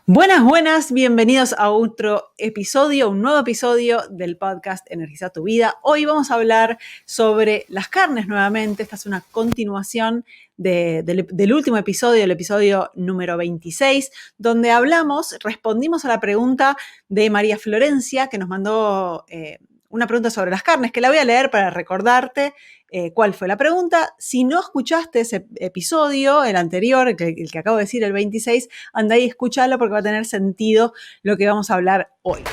Buenas, buenas, bienvenidos a otro episodio, un nuevo episodio del podcast Energiza tu Vida. Hoy vamos a hablar sobre las carnes nuevamente. Esta es una continuación del último episodio, el episodio número 26, donde respondimos a la pregunta de María Florencia, que nos mandó una pregunta sobre las carnes, que la voy a leer para recordarte cuál fue la pregunta. Si no escuchaste ese episodio, el anterior, el que acabo de decir, el 26, anda ahí, escúchalo porque va a tener sentido lo que vamos a hablar hoy.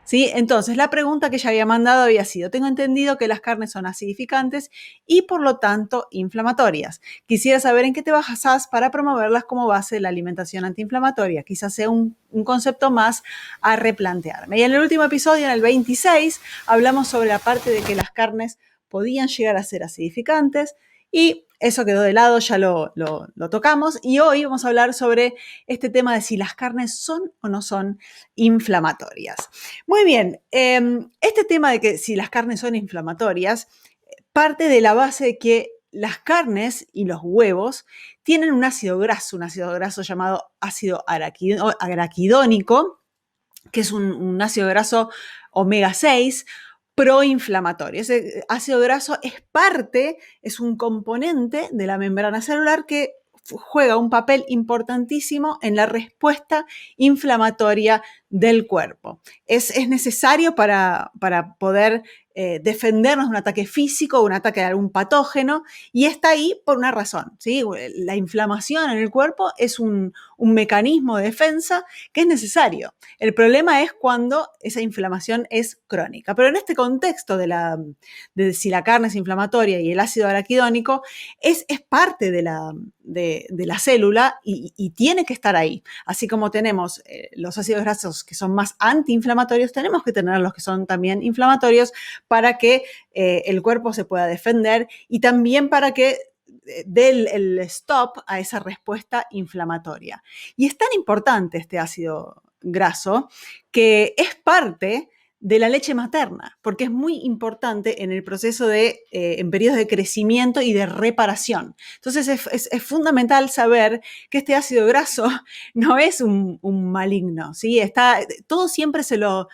¿Sí? Entonces, la pregunta que ella había mandado había sido: tengo entendido que las carnes son acidificantes y por lo tanto inflamatorias. Quisiera saber en qué te basás para promoverlas como base de la alimentación antiinflamatoria. Quizás sea un concepto más a replantearme. Y en el último episodio, en el 26, hablamos sobre la parte de que las carnes podían llegar a ser acidificantes y eso quedó de lado, ya lo tocamos. Y hoy vamos a hablar sobre este tema de si las carnes son o no son inflamatorias. Muy bien, este tema de que si las carnes son inflamatorias parte de la base de que las carnes y los huevos tienen un ácido graso llamado ácido araquidónico, que es un ácido graso omega 6 proinflamatorio. Ese ácido graso es un componente de la membrana celular que juega un papel importantísimo en la respuesta inflamatoria del cuerpo. Es necesario para poder defendernos de un ataque físico o un ataque de algún patógeno, y está ahí por una razón, ¿sí? La inflamación en el cuerpo es un mecanismo de defensa que es necesario. El problema es cuando esa inflamación es crónica. Pero en este contexto de si la carne es inflamatoria y el ácido araquidónico es parte de la célula y tiene que estar ahí. Así como tenemos los ácidos grasos que son más antiinflamatorios, tenemos que tener los que son también inflamatorios para que el cuerpo se pueda defender y también para que dé el stop a esa respuesta inflamatoria. Y es tan importante este ácido graso que es parte de la leche materna, porque es muy importante en el proceso en periodos de crecimiento y de reparación. Entonces es fundamental saber que este ácido graso no es un maligno, ¿sí? Todo siempre se lo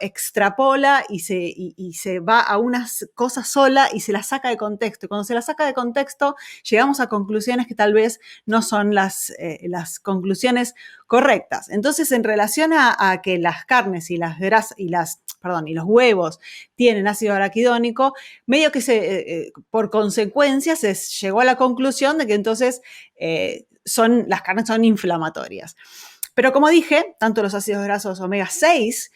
extrapola y se va a una cosa sola y se la saca de contexto. Y cuando se la saca de contexto, llegamos a conclusiones que tal vez no son las conclusiones correctas. Entonces, en relación a que las carnes y las grasas y los huevos tienen ácido araquidónico, medio que por consecuencia se llegó a la conclusión de que entonces las carnes son inflamatorias. Pero como dije, tanto los ácidos grasos omega 6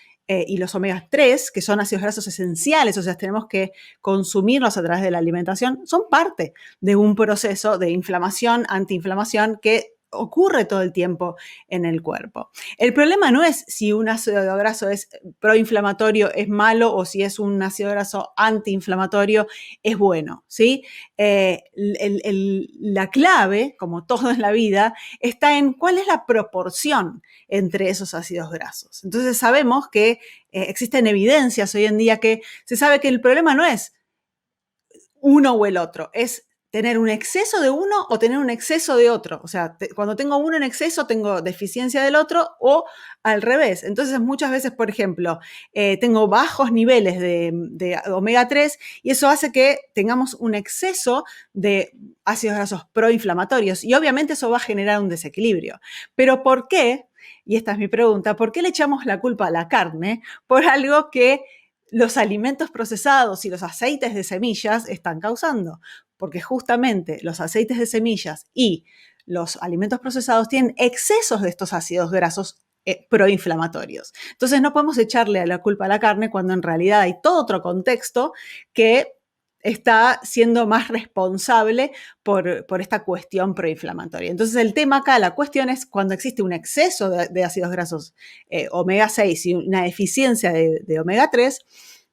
y los omega 3, que son ácidos grasos esenciales, o sea, tenemos que consumirlos a través de la alimentación, son parte de un proceso de inflamación, antiinflamación que ocurre todo el tiempo en el cuerpo. El problema no es si un ácido graso es proinflamatorio es malo o si es un ácido graso antiinflamatorio es bueno, ¿sí? La clave, como todo en la vida, está en cuál es la proporción entre esos ácidos grasos. Entonces sabemos que existen evidencias hoy en día que se sabe que el problema no es uno o el otro, es tener un exceso de uno o tener un exceso de otro. O sea, cuando tengo uno en exceso, tengo deficiencia del otro o al revés. Entonces, muchas veces, por ejemplo, tengo bajos niveles de omega 3 y eso hace que tengamos un exceso de ácidos grasos proinflamatorios y obviamente eso va a generar un desequilibrio. ¿Pero por qué? Y esta es mi pregunta, ¿por qué le echamos la culpa a la carne por algo que los alimentos procesados y los aceites de semillas están causando? Porque justamente los aceites de semillas y los alimentos procesados tienen excesos de estos ácidos grasos proinflamatorios. Entonces no podemos echarle la culpa a la carne cuando en realidad hay todo otro contexto que está siendo más responsable por esta cuestión proinflamatoria. Entonces el tema acá, la cuestión es cuando existe un exceso de ácidos grasos omega 6 y una deficiencia de omega 3,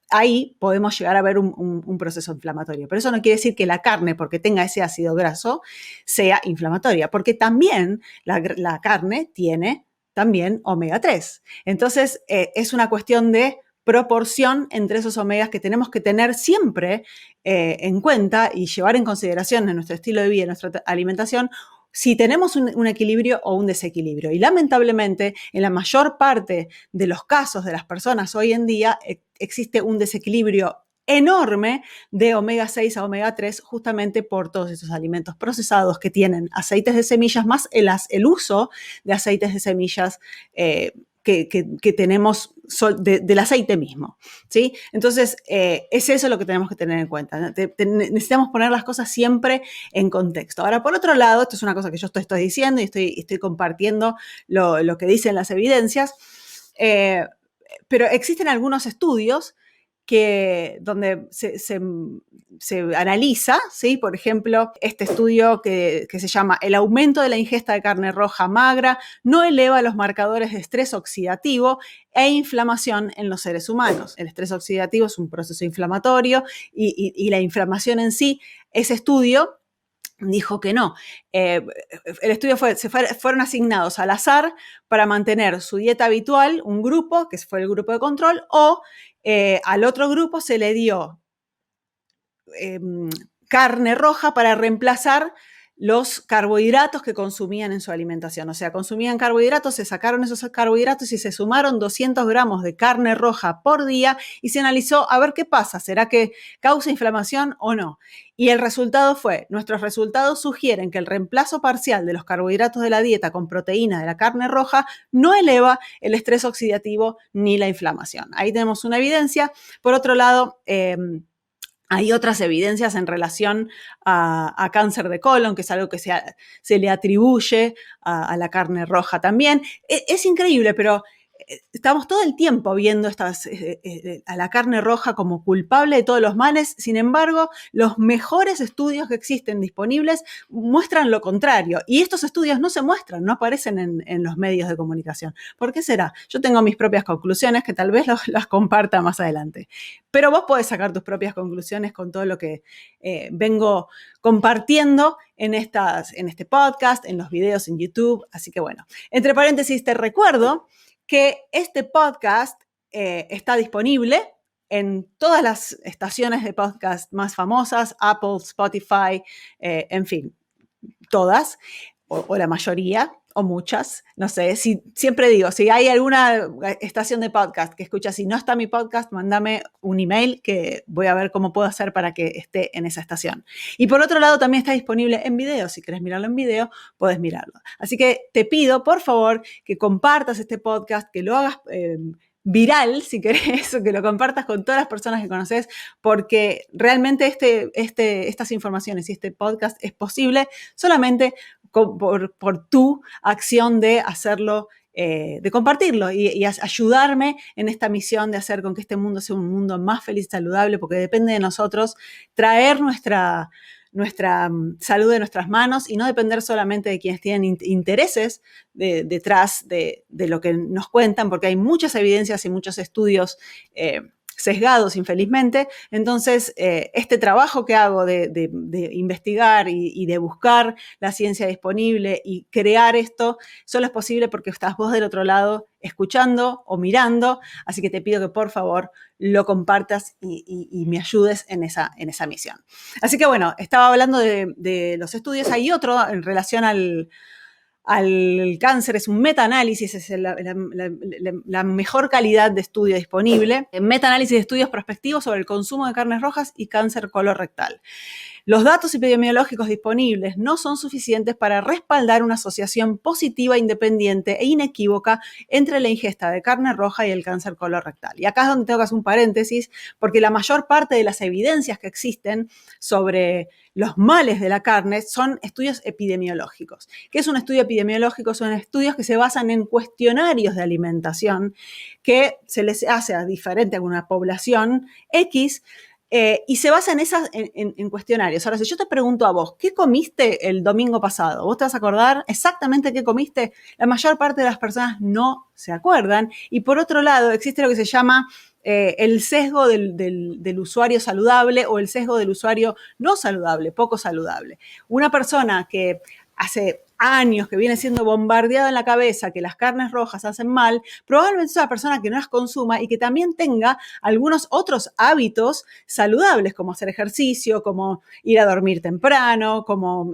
ahí podemos llegar a ver un proceso inflamatorio. Pero eso no quiere decir que la carne, porque tenga ese ácido graso, sea inflamatoria, porque también la carne tiene también omega 3. Entonces, es una cuestión de proporción entre esos omegas que tenemos que tener siempre en cuenta y llevar en consideración en nuestro estilo de vida, en nuestra alimentación, si tenemos un equilibrio o un desequilibrio. Y lamentablemente, en la mayor parte de los casos de las personas hoy en día, existe un desequilibrio enorme de omega 6 a omega 3 justamente por todos esos alimentos procesados que tienen aceites de semillas más el uso de aceites de semillas que tenemos del aceite mismo, ¿sí? Entonces, es eso lo que tenemos que tener en cuenta. Necesitamos poner las cosas siempre en contexto. Ahora, por otro lado, esto es una cosa que yo estoy diciendo y estoy compartiendo lo que dicen las evidencias, pero existen algunos estudios donde se analiza, ¿sí? Por ejemplo, este estudio que se llama El aumento de la ingesta de carne roja magra no eleva los marcadores de estrés oxidativo e inflamación en los seres humanos. El estrés oxidativo es un proceso inflamatorio y la inflamación en sí, ese estudio dijo que no. El estudio fueron asignados al azar para mantener su dieta habitual, un grupo, que fue el grupo de control, o al otro grupo se le dio carne roja para reemplazar los carbohidratos que consumían en su alimentación. O sea, consumían carbohidratos, se sacaron esos carbohidratos y se sumaron 200 gramos de carne roja por día y se analizó a ver qué pasa, ¿será que causa inflamación o no? Y el resultado nuestros resultados sugieren que el reemplazo parcial de los carbohidratos de la dieta con proteína de la carne roja no eleva el estrés oxidativo ni la inflamación. Ahí tenemos una evidencia. Por otro lado, hay otras evidencias en relación a cáncer de colon, que es algo que se le atribuye a la carne roja también. Es increíble, pero estamos todo el tiempo viendo a la carne roja como culpable de todos los males. Sin embargo, los mejores estudios que existen disponibles muestran lo contrario. Y estos estudios no se muestran, no aparecen en los medios de comunicación. ¿Por qué será? Yo tengo mis propias conclusiones que tal vez las comparta más adelante. Pero vos podés sacar tus propias conclusiones con todo lo que vengo compartiendo en este podcast, en los videos en YouTube. Así que bueno, entre paréntesis te recuerdo que este podcast está disponible en todas las estaciones de podcast más famosas, Apple, Spotify, en fin, todas, o la mayoría, o muchas, no sé, siempre digo, si hay alguna estación de podcast que escuchas y no está mi podcast, mándame un email que voy a ver cómo puedo hacer para que esté en esa estación. Y por otro lado, también está disponible en video. Si quieres mirarlo en video, puedes mirarlo. Así que te pido, por favor, que compartas este podcast, que lo hagas viral, si querés, o que lo compartas con todas las personas que conoces, porque realmente estas informaciones y este podcast es posible solamente por tu acción de hacerlo, de compartirlo y ayudarme en esta misión de hacer con que este mundo sea un mundo más feliz y saludable, porque depende de nosotros traer nuestra salud de nuestras manos y no depender solamente de quienes tienen intereses detrás de lo que nos cuentan, porque hay muchas evidencias y muchos estudios sesgados, infelizmente. Entonces, este trabajo que hago de investigar y de buscar la ciencia disponible y crear esto, solo es posible porque estás vos del otro lado escuchando o mirando, así que te pido que por favor lo compartas y me ayudes en esa misión. Así que bueno, estaba hablando de los estudios. Hay otro en relación al cáncer, es un metaanálisis, es la mejor calidad de estudio disponible. Metaanálisis de estudios prospectivos sobre el consumo de carnes rojas y cáncer colorectal. Los datos epidemiológicos disponibles no son suficientes para respaldar una asociación positiva, independiente e inequívoca entre la ingesta de carne roja y el cáncer colorectal. Y acá es donde tengo que hacer un paréntesis, porque la mayor parte de las evidencias que existen sobre los males de la carne son estudios epidemiológicos. ¿Qué es un estudio epidemiológico? Son estudios que se basan en cuestionarios de alimentación que se les hace a una población X, y se basa en cuestionarios. Ahora, si yo te pregunto a vos, ¿qué comiste el domingo pasado? ¿Vos te vas a acordar exactamente qué comiste? La mayor parte de las personas no se acuerdan. Y por otro lado, existe lo que se llama el sesgo del usuario saludable o el sesgo del usuario no saludable, poco saludable. Una persona que hace años que viene siendo bombardeado en la cabeza que las carnes rojas hacen mal, probablemente es una persona que no las consuma y que también tenga algunos otros hábitos saludables, como hacer ejercicio, como ir a dormir temprano, como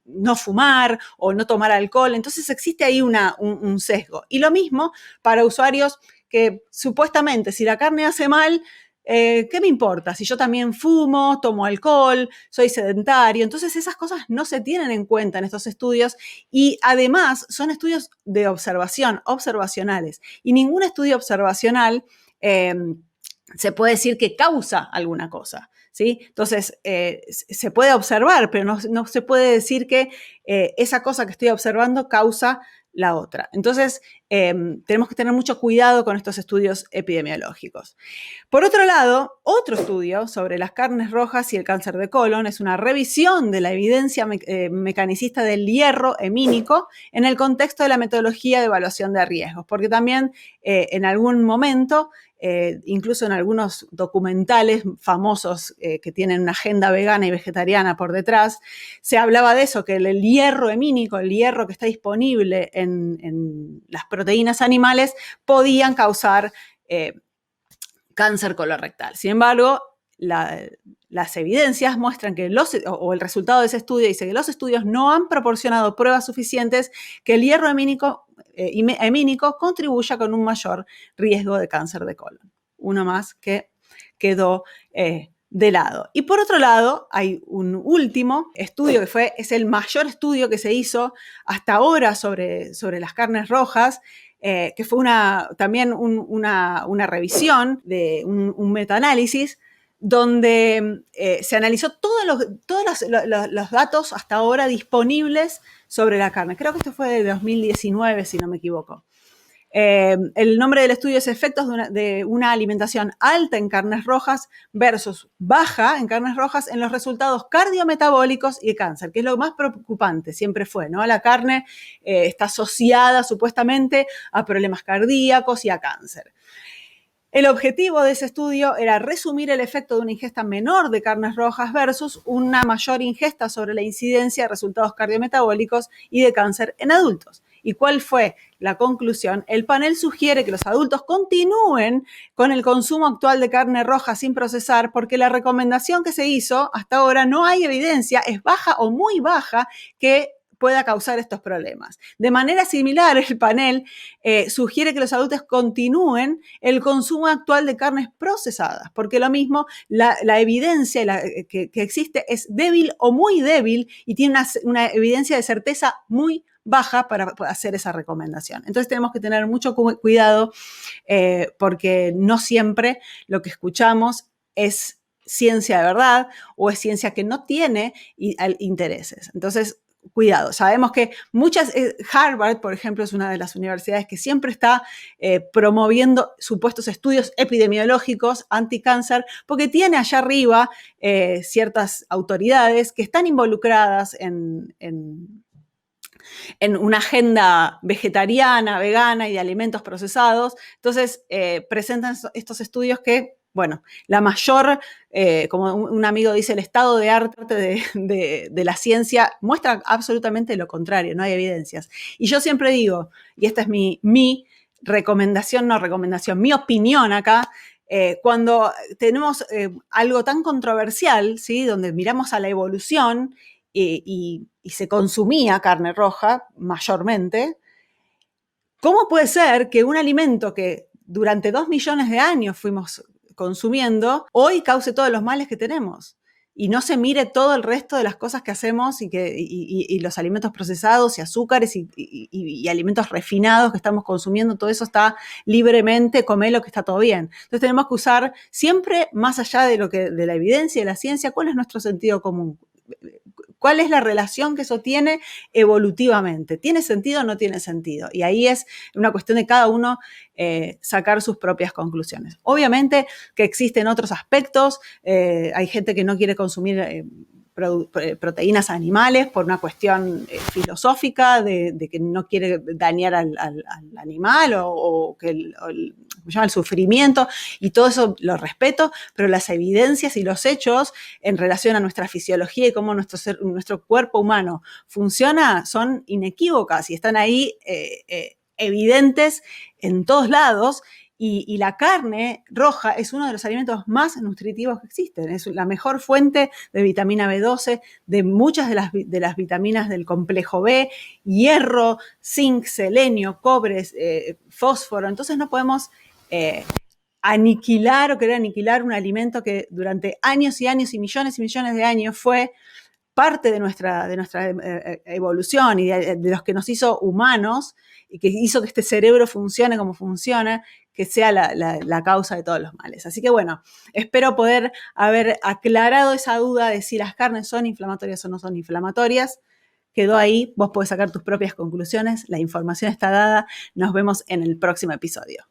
no fumar o no tomar alcohol. Entonces existe ahí un sesgo. Y lo mismo para usuarios que supuestamente si la carne hace mal, ¿qué me importa? Si yo también fumo, tomo alcohol, soy sedentario. Entonces esas cosas no se tienen en cuenta en estos estudios y además son estudios de observación, observacionales. Y ningún estudio observacional se puede decir que causa alguna cosa. ¿Sí? Entonces, se puede observar, pero no se puede decir que esa cosa que estoy observando causa la otra. Entonces, tenemos que tener mucho cuidado con estos estudios epidemiológicos. Por otro lado, otro estudio sobre las carnes rojas y el cáncer de colon es una revisión de la evidencia mecanicista del hierro hemínico en el contexto de la metodología de evaluación de riesgos, porque también en algún momento, incluso en algunos documentales famosos que tienen una agenda vegana y vegetariana por detrás, se hablaba de eso, que el hierro hemínico, el hierro que está disponible en las proteínas animales, podían causar cáncer colorectal. Sin embargo, las evidencias muestran que el resultado de ese estudio dice que los estudios no han proporcionado pruebas suficientes que el hierro hemínico contribuya con un mayor riesgo de cáncer de colon. Uno más que quedó de lado. Y por otro lado, hay un último estudio es el mayor estudio que se hizo hasta ahora sobre las carnes rojas, que fue también una revisión de un metaanálisis donde se analizó todos los datos hasta ahora disponibles sobre la carne. Creo que esto fue de 2019, si no me equivoco. El nombre del estudio es Efectos de una alimentación alta en carnes rojas versus baja en carnes rojas en los resultados cardiometabólicos y cáncer, que es lo más preocupante, siempre fue, ¿no? La carne está asociada supuestamente a problemas cardíacos y a cáncer. El objetivo de ese estudio era resumir el efecto de una ingesta menor de carnes rojas versus una mayor ingesta sobre la incidencia de resultados cardiometabólicos y de cáncer en adultos. ¿Y cuál fue la conclusión? El panel sugiere que los adultos continúen con el consumo actual de carne roja sin procesar porque la recomendación que se hizo hasta ahora no hay evidencia, es baja o muy baja, que pueda causar estos problemas. De manera similar, el panel sugiere que los adultos continúen el consumo actual de carnes procesadas, porque lo mismo, la evidencia que existe es débil o muy débil y tiene una evidencia de certeza muy baja para hacer esa recomendación. Entonces tenemos que tener mucho cuidado porque no siempre lo que escuchamos es ciencia de verdad o es ciencia que no tiene intereses. Entonces, cuidado. Sabemos que Harvard, por ejemplo, es una de las universidades que siempre está promoviendo supuestos estudios epidemiológicos anticáncer, porque tiene allá arriba ciertas autoridades que están involucradas en una agenda vegetariana, vegana y de alimentos procesados. Entonces, presentan estos estudios que, bueno, la mayor, como un amigo dice, el estado de arte de la ciencia muestra absolutamente lo contrario, no hay evidencias. Y yo siempre digo, y esta es mi recomendación, mi opinión acá, cuando tenemos algo tan controversial, ¿sí? Donde miramos a la evolución y se consumía carne roja mayormente, ¿cómo puede ser que un alimento que durante 2 millones de años fuimos consumiendo, hoy cause todos los males que tenemos? Y no se mire todo el resto de las cosas que hacemos y los alimentos procesados y azúcares y alimentos refinados que estamos consumiendo, todo eso está libremente, comelo que está todo bien. Entonces tenemos que usar siempre, más allá de la evidencia y de la ciencia, ¿cuál es nuestro sentido común? ¿Cuál es la relación que eso tiene evolutivamente? ¿Tiene sentido o no tiene sentido? Y ahí es una cuestión de cada uno sacar sus propias conclusiones. Obviamente que existen otros aspectos, hay gente que no quiere consumir proteínas animales por una cuestión filosófica de que no quiere dañar al animal o que el sufrimiento, y todo eso lo respeto, pero las evidencias y los hechos en relación a nuestra fisiología y cómo nuestro cuerpo humano funciona son inequívocas y están ahí evidentes en todos lados. Y la carne roja es uno de los alimentos más nutritivos que existen. Es la mejor fuente de vitamina B12, de muchas de las vitaminas del complejo B, hierro, zinc, selenio, cobre, fósforo. Entonces no podemos aniquilar o querer aniquilar un alimento que durante años y años y millones de años fue parte de nuestra evolución y de los que nos hizo humanos y que hizo que este cerebro funcione como funciona, que sea la causa de todos los males. Así que bueno, espero poder haber aclarado esa duda de si las carnes son inflamatorias o no son inflamatorias. Quedó ahí, vos podés sacar tus propias conclusiones, la información está dada, nos vemos en el próximo episodio.